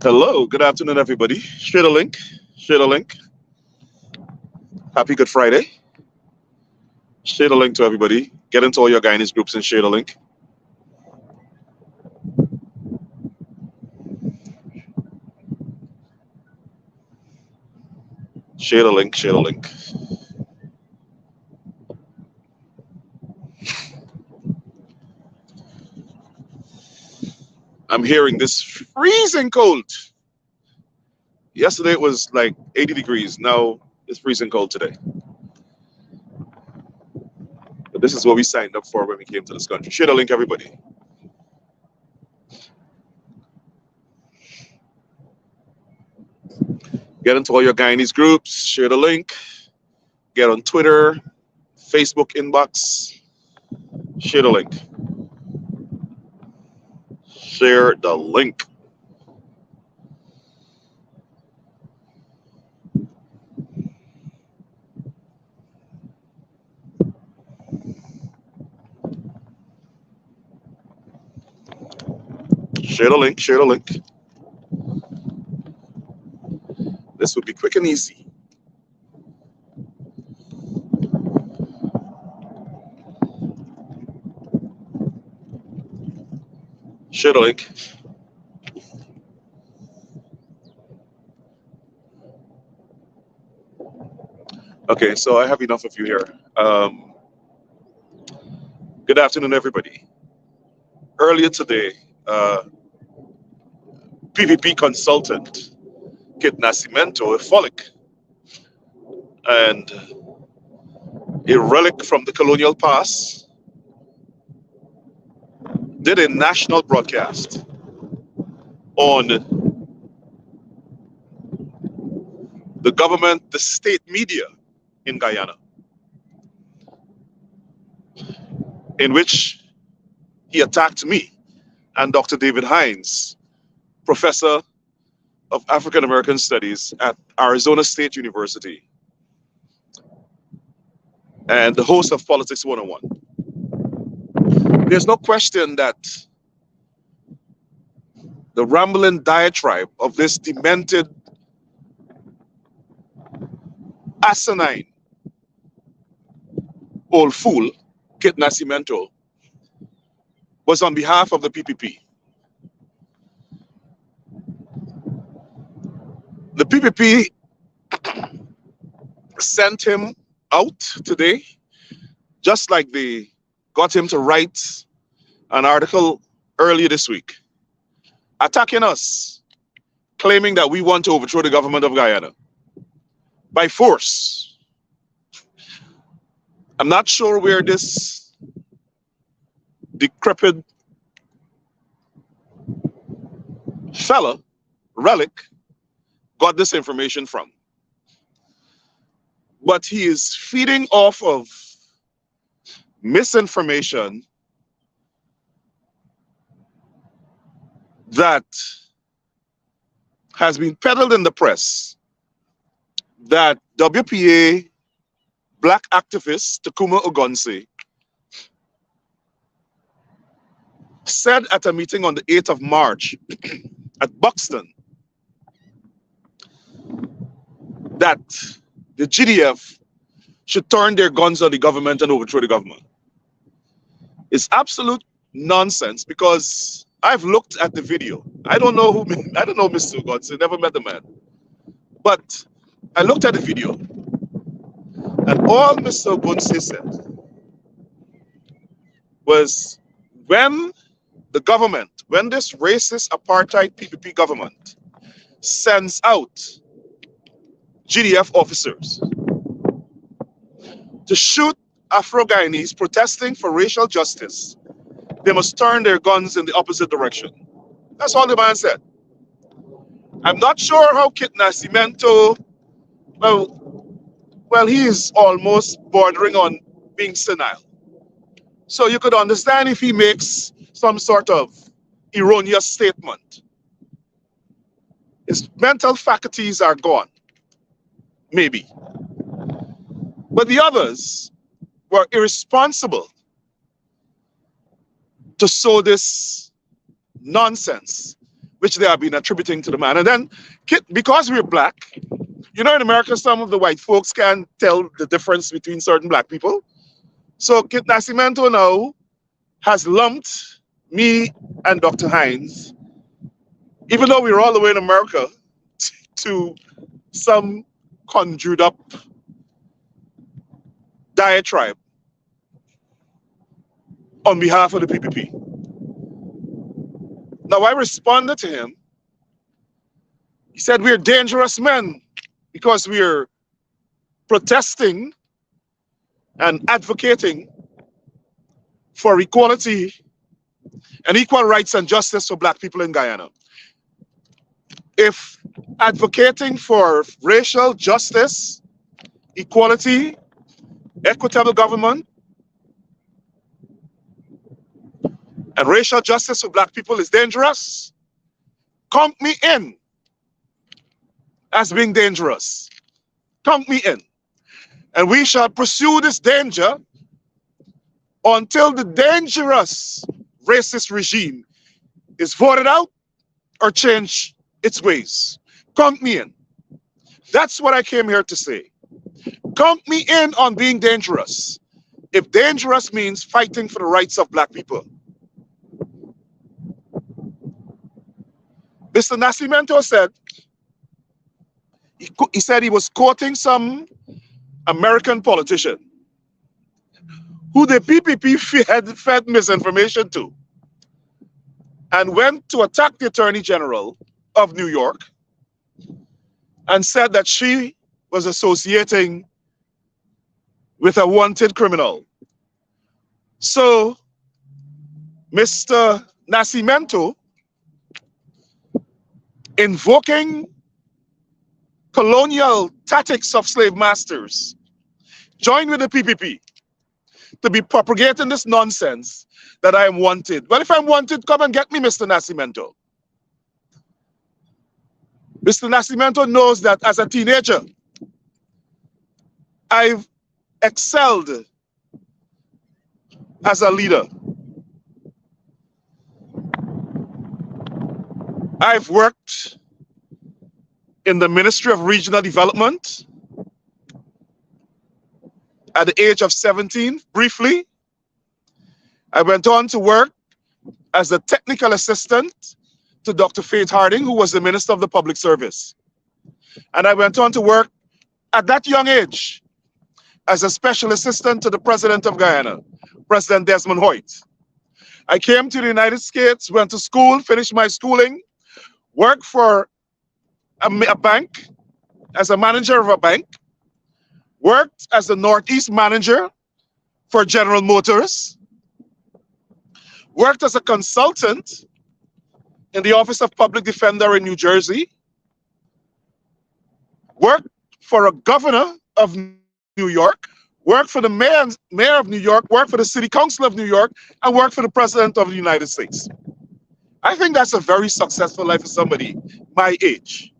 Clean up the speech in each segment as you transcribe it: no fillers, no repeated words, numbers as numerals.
Hello, good afternoon, everybody. Share the link. Share the link. Happy Good Friday. Share the link to everybody. Get into all your Guyanese groups and share the link. Share the link. Share the link. I'm hearing this freezing cold. Yesterday it was like 80 degrees. Now it's freezing cold today. But this is what we signed up for when we came to this country. Share the link, everybody. Get into all your Guyanese groups. Share the link. Get on Twitter, Facebook inbox. Share the link. Share the link. Share the link. Share the link. This would be quick and easy. Share the link. Okay, so I have enough of you here. Good afternoon, everybody. Earlier today, PPP consultant Kit Nasimento, a Folic, and a relic from the colonial past, did a national broadcast on the government, the state media in Guyana, in which he attacked me and Dr. David Hines, professor of African American Studies at Arizona State University and the host of Politics 101. There's no question that the rambling diatribe of this demented, asinine old fool, Kit Nasimento, was on behalf of the PPP. The PPP sent him out today, just like they got him to write an article earlier this week, attacking us, claiming that we want to overthrow the government of Guyana by force. I'm not sure where this decrepit fella, Relic, got this information from. But he is feeding off of misinformation that has been peddled in the press that WPA black activist Takuma Ogonse said at a meeting on the 8th of March at Buxton that the GDF should turn their guns on the government and overthrow the government. It's absolute nonsense because I've looked at the video. I don't know Mr. Ogonse, never met the man. But I looked at the video and all Mr. Ogonse said was when the government, when this racist apartheid PPP government sends out GDF officers to shoot Afro-Guyanese protesting for racial justice, they must turn their guns in the opposite direction. That's all the man said. I'm not sure how Kit Nasimento, well, he is almost bordering on being senile. So you could understand if he makes some sort of erroneous statement. His mental faculties are gone, maybe. But the others were irresponsible to sow this nonsense, which they have been attributing to the man. And then, because we're black, you know, in America, some of the white folks can't tell the difference between certain black people. So Kit Nasimento now has lumped me and Dr. Hines, even though we're all the way in America, to some conjured up diatribe on behalf of the PPP. Now I responded to him. He said, we're dangerous men because we're protesting and advocating for equality and equal rights and justice for black people in Guyana. If advocating for racial justice, equality, equitable government, and racial justice for black people is dangerous, count me in as being dangerous. Count me in. And we shall pursue this danger until the dangerous racist regime is voted out or change its ways. Count me in. That's what I came here to say. Count me in on being dangerous. If dangerous means fighting for the rights of black people. Mr. Nasimento said, he said he was quoting some American politician who the PPP fed misinformation to and went to attack the Attorney General of New York and said that she was associating with a wanted criminal. So Mr. Nasimento, invoking colonial tactics of slave masters, joined with the PPP to be propagating this nonsense that I am wanted. Well, if I'm wanted, come and get me, Mr. Nasimento. Mr. Nasimento knows that as a teenager, I've excelled as a leader. I've worked in the Ministry of Regional Development at the age of 17, briefly. I went on to work as a technical assistant to Dr. Faith Harding, who was the Minister of the Public Service. And I went on to work at that young age as a special assistant to the president of Guyana, President Desmond Hoyt. I came to the United States, went to school, finished my schooling, worked for a bank as a manager of a bank, worked as the Northeast manager for General Motors, worked as a consultant in the Office of Public Defender in New Jersey, worked for a governor of New York, worked for the mayor of New York, worked for the city council of New York, and worked for the president of the United States. I think that's a very successful life for somebody my age.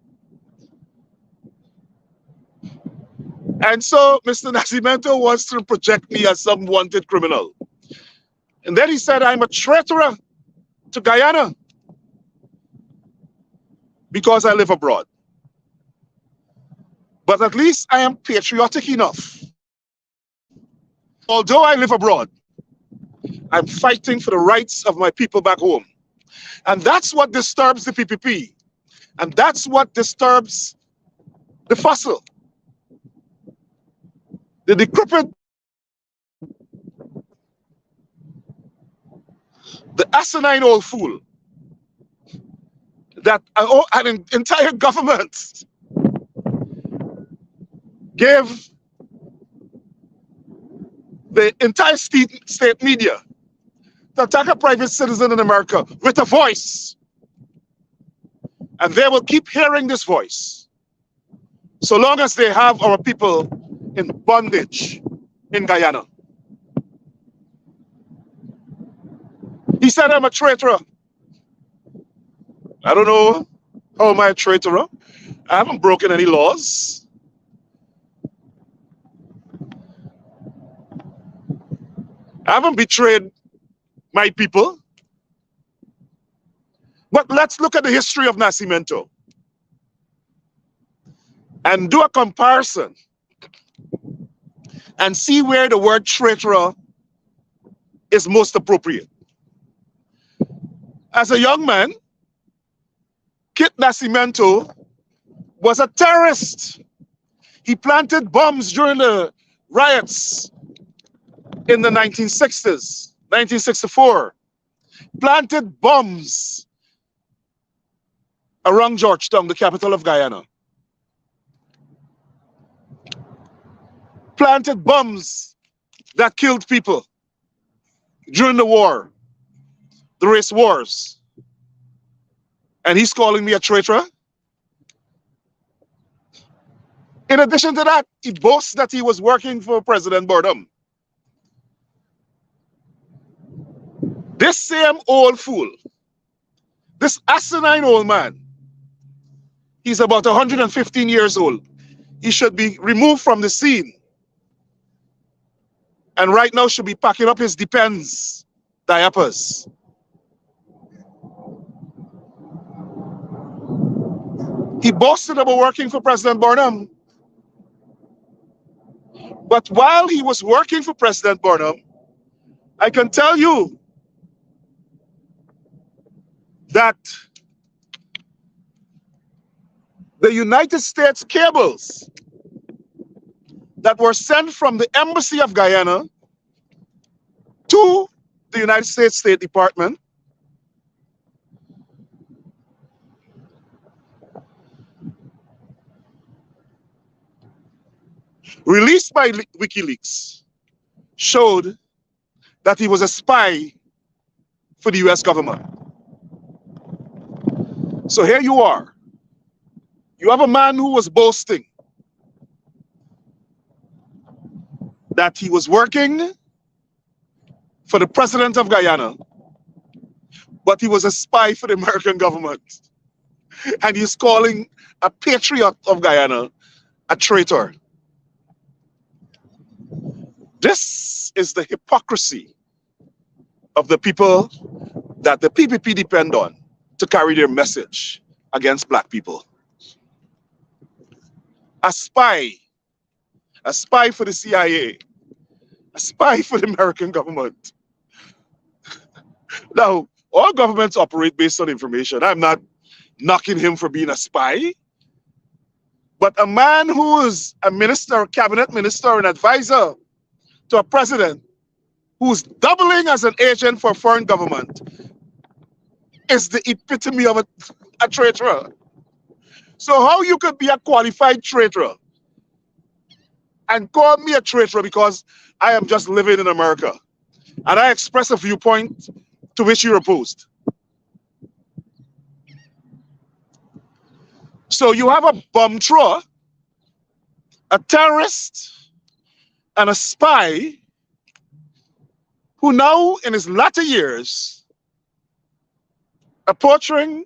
And so Mr. Nasimento wants to project me as some wanted criminal. And then he said, I'm a traitor to Guyana because I live abroad. But at least I am patriotic enough. Although I live abroad, I'm fighting for the rights of my people back home. And that's what disturbs the PPP. And that's what disturbs the fossil. The decrepit, the asinine old fool that an entire government gave the entire state media to attack a private citizen in America with a voice. And they will keep hearing this voice so long as they have our people in bondage in Guyana. He said, I'm a traitor. I don't know how am I a traitor. I haven't broken any laws. I haven't betrayed my people. But let's look at the history of Nasimento and do a comparison and see where the word traitor is most appropriate. As a young man, Kit Nasimento was a terrorist. He planted bombs during the riots in the 1960s, 1964. Planted bombs around Georgetown, the capital of Guyana. Planted bombs that killed people during the war, the race wars. And he's calling me a traitor. In addition to that, he boasts that he was working for President Boredom. This same old fool, this asinine old man, he's about 115 years old. He should be removed from the scene. And right now should be packing up his Depends diapers. He boasted about working for President Boredom. But while he was working for President Boredom, I can tell you that the United States cables that were sent from the Embassy of Guyana to the United States State Department released by WikiLeaks showed that he was a spy for the US government. So here you are. You have a man who was boasting that he was working for the president of Guyana, but he was a spy for the American government. And he's calling a patriot of Guyana a traitor. This is the hypocrisy of the people that the PPP depend on to carry their message against black people. A spy for the CIA, a spy for the American government. Now, all governments operate based on information. I'm not knocking him for being a spy. But a man who is a minister, a cabinet minister, an advisor to a president who's doubling as an agent for a foreign government is the epitome of a traitor. So how you could be a qualified traitor and call me a traitor because I am just living in America and I express a viewpoint to which you're opposed? So you have a bomb thrower, a terrorist, and a spy who now in his latter years are portraying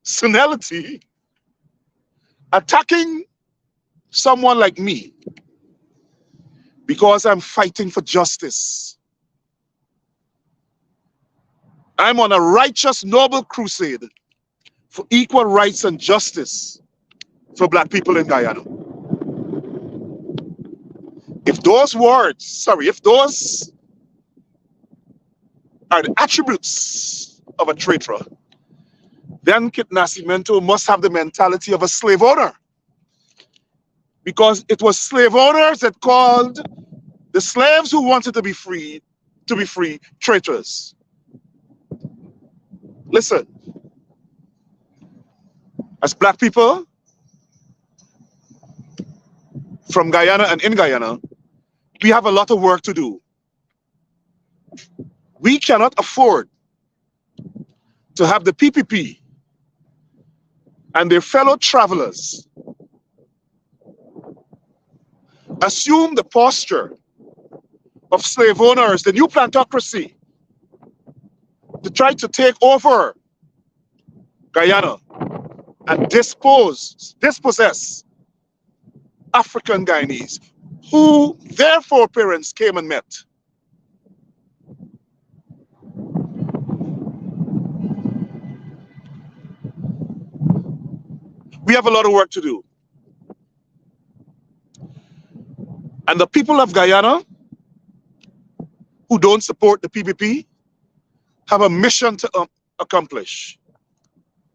senility, attacking someone like me because I'm fighting for justice. I'm on a righteous, noble crusade for equal rights and justice for Black people in Guyana. If those are the attributes of a traitor, then Kit Nasimento must have the mentality of a slave owner. Because it was slave owners that called the slaves who wanted to be free traitors. Listen, as Black people from Guyana and in Guyana, we have a lot of work to do. We cannot afford to have the PPP and their fellow travelers assume the posture of slave owners, the new plantocracy, to try to take over Guyana and dispossess African Guyanese who their foreparents came and met. We have a lot of work to do. And the people of Guyana who don't support the PPP have a mission to accomplish.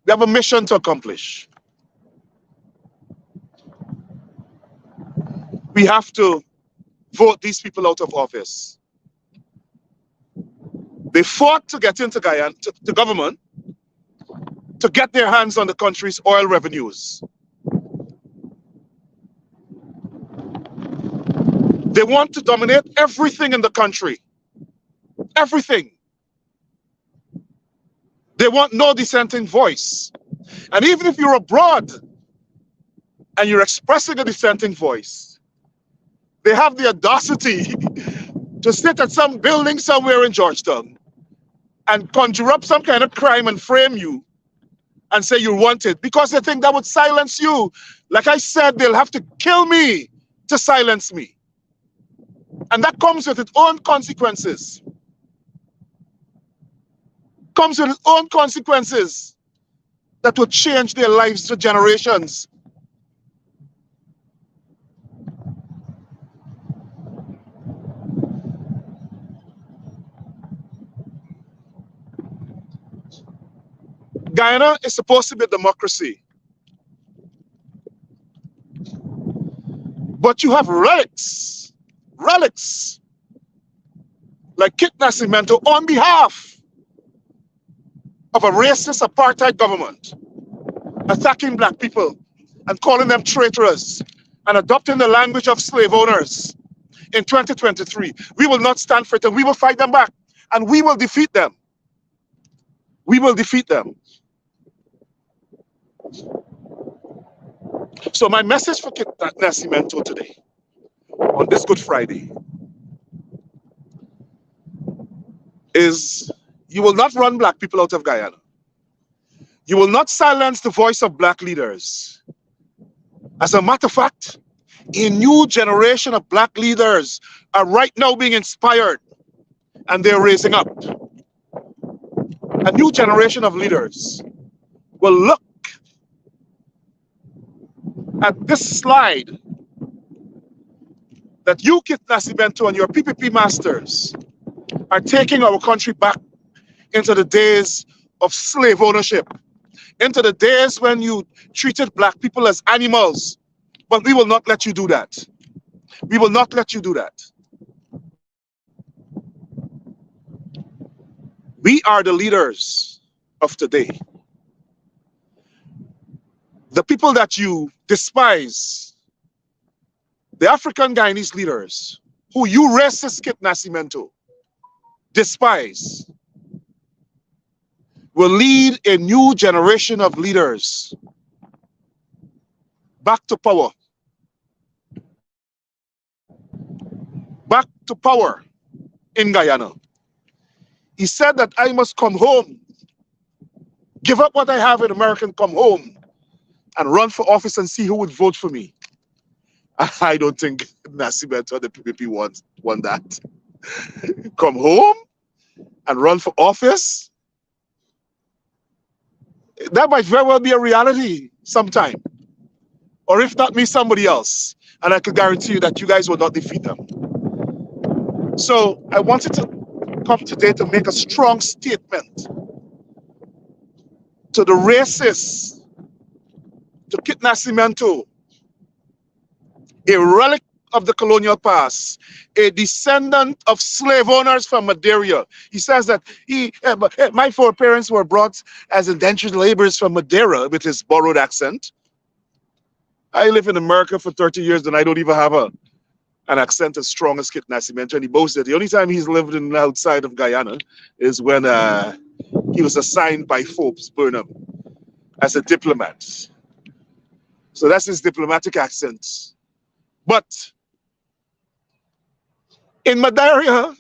They have a mission to accomplish. We have to vote these people out of office. They fought to get into Guyana, to government, to get their hands on the country's oil revenues. They want to dominate everything in the country. Everything. They want no dissenting voice. And even if you're abroad and you're expressing a dissenting voice, they have the audacity to sit at some building somewhere in Georgetown and conjure up some kind of crime and frame you and say you're wanted because they think that would silence you. Like I said, they'll have to kill me to silence me. And that comes with its own consequences. Comes with its own consequences that will change their lives for generations. Guyana is supposed to be a democracy. But you have relics like Kit Nasimento on behalf of a racist apartheid government attacking Black people and calling them traitors and adopting the language of slave owners in 2023. We will not stand for it and we will fight them back and we will defeat them. We will defeat them. So my message for Kit Nasimento today, on this Good Friday, is you will not run Black people out of Guyana. You will not silence the voice of Black leaders. As a matter of fact, a new generation of Black leaders are right now being inspired and they're raising up. A new generation of leaders will look at this slide that you, Kit Nasimento, and your PPP masters are taking our country back into the days of slave ownership, into the days when you treated black people as animals. But we will not let you do that. We will not let you do that. We are the leaders of today. The people that you despise, the African Guyanese leaders, who you racist Kit Nasimento despise, will lead a new generation of leaders back to power. Back to power in Guyana. He said that I must come home, give up what I have in America, and come home and run for office and see who would vote for me. I don't think Nasimento or the PPP want that. Come home and run for office? That might very well be a reality sometime. Or if not me, somebody else. And I can guarantee you that you guys will not defeat them. So I wanted to come today to make a strong statement to the racists, to Kit Nasimento, a relic of the colonial past, a descendant of slave owners from Madeira. He says that my foreparents were brought as indentured laborers from Madeira, with his borrowed accent. I live in America for 30 years and I don't even have an accent as strong as Kit Nasimento. And he boasts that the only time he's lived in outside of Guyana is when he was assigned by Forbes Burnham as a diplomat. So that's his diplomatic accent. But in Madeira,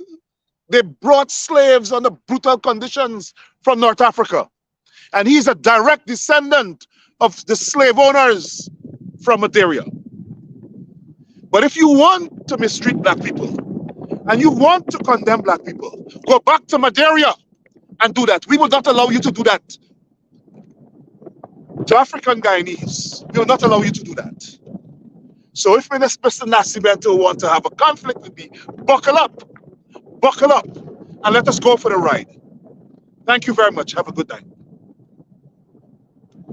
they brought slaves under brutal conditions from North Africa. And he's a direct descendant of the slave owners from Madeira. But if you want to mistreat black people and you want to condemn black people, go back to Madeira and do that. We will not allow you to do that. To African Guyanese, we will not allow you to do that. So if Mr. Nasimento want to have a conflict with me, buckle up, and let us go for the ride. Thank you very much. Have a good night.